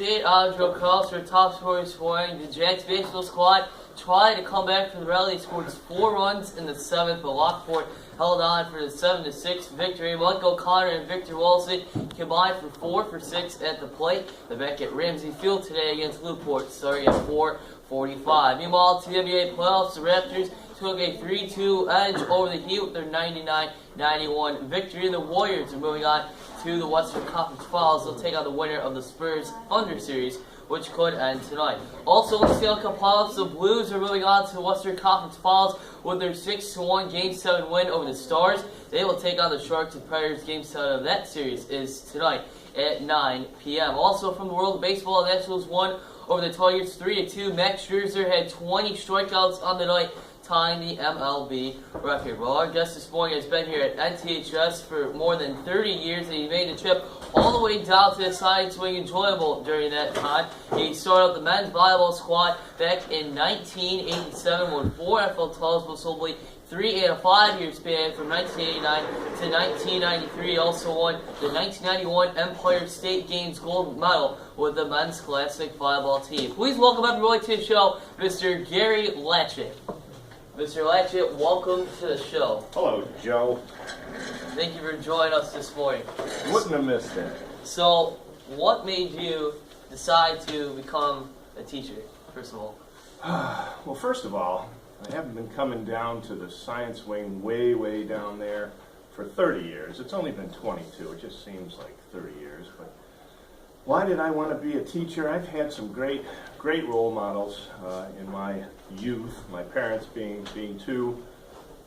update on Joe Kraus, our top scorer scoring. The Jags baseball squad tried to come back from the rally. They scored 4 runs in the 7th, but Lockport held on for the 7-6 victory. Mike O'Connor and Victor Wilson combined for 4 for 6 at the plate. They're back at Ramsey Field today against Newport, starting at 4:45. Meanwhile, TWA playoffs, the Raptors took a 3-2 edge over the Heat with their 99-91 victory. The Warriors are moving on to the Western Conference Finals. They'll take on the winner of the Spurs Thunder series, which could end tonight. Also, in the Stanley Cup playoffs, the Blues are moving on to the Western Conference Finals with their 6-1 Game 7 win over the Stars. They will take on the Sharks and Predators. Game 7 of that series is tonight at 9 p.m. Also, from the world of baseball, the Nationals won over the Tigers 3-2. Max Scherzer had 20 strikeouts on the night, tying the MLB record. Well, our guest this morning has been here at NTHS for more than 30 years, and he made the trip all the way down to the Science Wing enjoyable during that time. He started up the men's volleyball squad back in 1987, won 4 NFL titles, most notably 3 in a 5-year span from 1989 to 1993. He also won the 1991 Empire State Games gold medal with the men's classic volleyball team. Please welcome everybody to the show, Mr. Gary Lachut. Mr. Lachut, welcome to the show. Hello, Joe. Thank you for joining us this morning. Wouldn't have missed it. So, what made you decide to become a teacher, first of all? Well, first of all, I haven't been coming down to the science wing way down there for 30 years. It's only been 22. It just seems like 30 years. But why did I want to be a teacher? I've had some great role models in my youth, my parents being 2,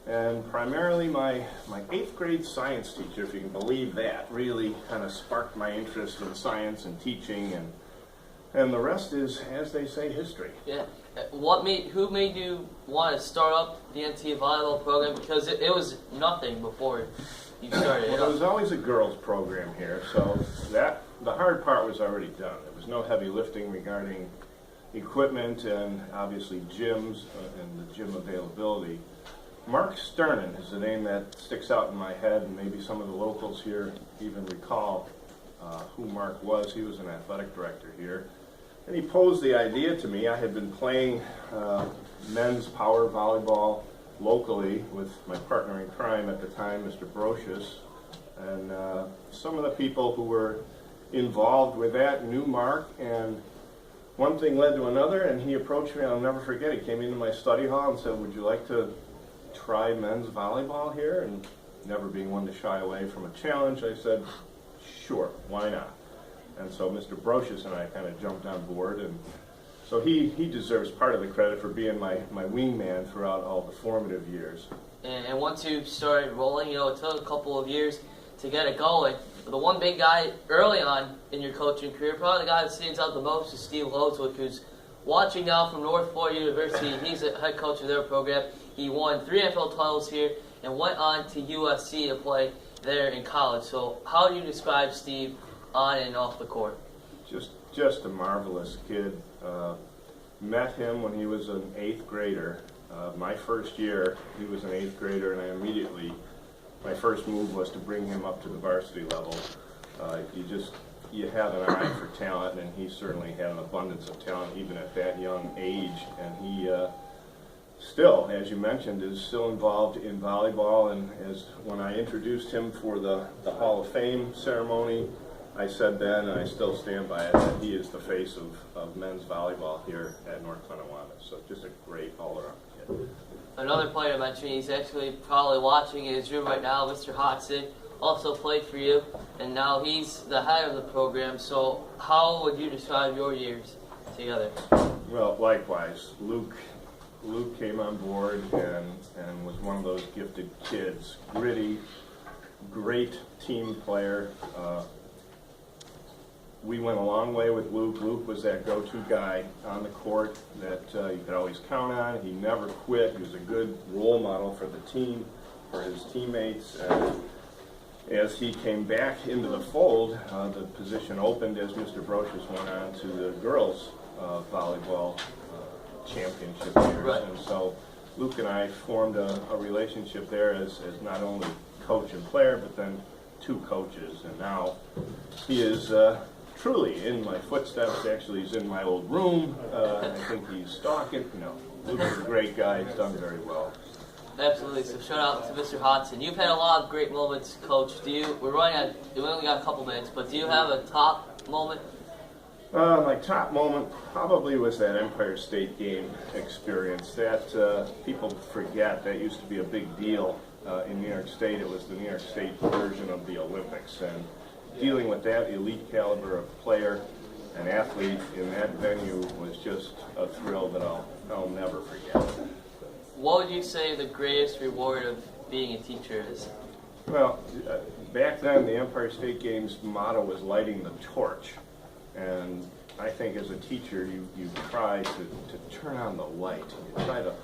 and primarily my 8th grade science teacher, if you can believe that, really kind of sparked my interest in science and teaching, and the rest is, as they say, history. Yeah. Who made you want to start up the NT volleyball program? Because it was nothing before you started. Well, there was always a girls program here, so the hard part was already done. There was no heavy lifting regarding equipment and obviously gyms and the gym availability. Mark Sternin is the name that sticks out in my head, and maybe some of the locals here even recall who Mark was. He was an athletic director here. And he posed the idea to me. I had been playing men's power volleyball locally with my partner in crime at the time, Mr. Brocious. And some of the people who were involved with that knew Mark, and one thing led to another, and he approached me. I'll never forget. He came into my study hall and said, "Would you like to try men's volleyball here?" And never being one to shy away from a challenge, I said, "Sure, why not?" And so Mr. Brocious and I kind of jumped on board, and so he deserves part of the credit for being my wingman throughout all the formative years. And once you started rolling, it took a couple of years to get it going. But the one big guy early on in your coaching career, probably the guy that stands out the most, is Steve Lachut, who's watching now from North Florida University. He's the head coach of their program. He won 3 NFL titles here and went on to USC to play there in college. So how do you describe Steve on and off the court? Just a marvelous kid. Met him when he was an 8th grader. My first year, he was an 8th grader, and I immediately, my first move was to bring him up to the varsity level. You have an eye for talent, and he certainly had an abundance of talent even at that young age. And he still, as you mentioned, is still involved in volleyball. And as when I introduced him for the Hall of Fame ceremony, I said then, and I still stand by it, that he is the face of men's volleyball here at North Tonawanda. So just a great all-around kid. Another player I mentioned, he's actually probably watching in his room right now, Mr. Hodson, also played for you, and now he's the head of the program. So how would you describe your years together? Well, likewise. Luke came on board and was one of those gifted kids. Gritty, great team player. We went a long way with Luke. Luke was that go-to guy on the court that you could always count on. He never quit. He was a good role model for the team, for his teammates. As he came back into the fold, the position opened as Mr. Brocious went on to the girls' volleyball championship years. Right. And so Luke and I formed a relationship there as not only coach and player, but then 2 coaches. And now he is truly in my footsteps. Actually, he's in my old room. I think he's stalking. No, Luke's a great guy. He's done very well. Absolutely. So shout out to Mr. Hodson. You've had a lot of great moments, Coach. We only got a couple minutes, but do you have a top moment? My top moment probably was that Empire State game experience. That people forget, that used to be a big deal in New York State. It was the New York State version of the Olympics, and dealing with that elite caliber of player and athlete in that venue was just a thrill that I'll never forget. What would you say the greatest reward of being a teacher is? Well, back then the Empire State Games motto was lighting the torch. And I think as a teacher, you try to turn on the light. You try to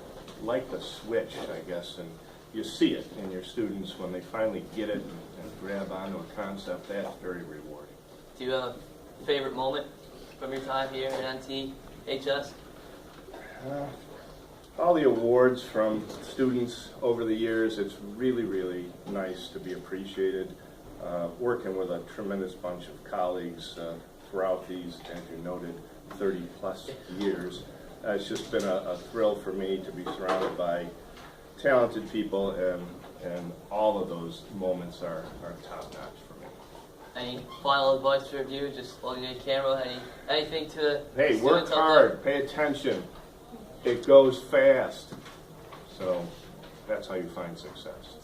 light the switch, I guess, and you see it in your students when they finally get it and grab onto a concept. That's very rewarding. Do you have a favorite moment from your time here at NTHS? All the awards from students over the years, it's really, really nice to be appreciated. Working with a tremendous bunch of colleagues throughout these, as you noted, 30-plus years. It's just been a thrill for me to be surrounded by talented people, and all of those moments are top-notch for me. Any final advice for you? Just looking at the camera, anything to Hey, work students hard, pay attention. It goes fast. So that's how you find success.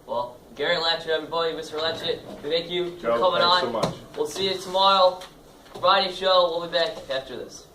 Well, Gary Lachut, everybody, Mr. Lachut, thank you Joe, for coming thanks on. so much. We'll see you tomorrow. Friday show. We'll be back after this.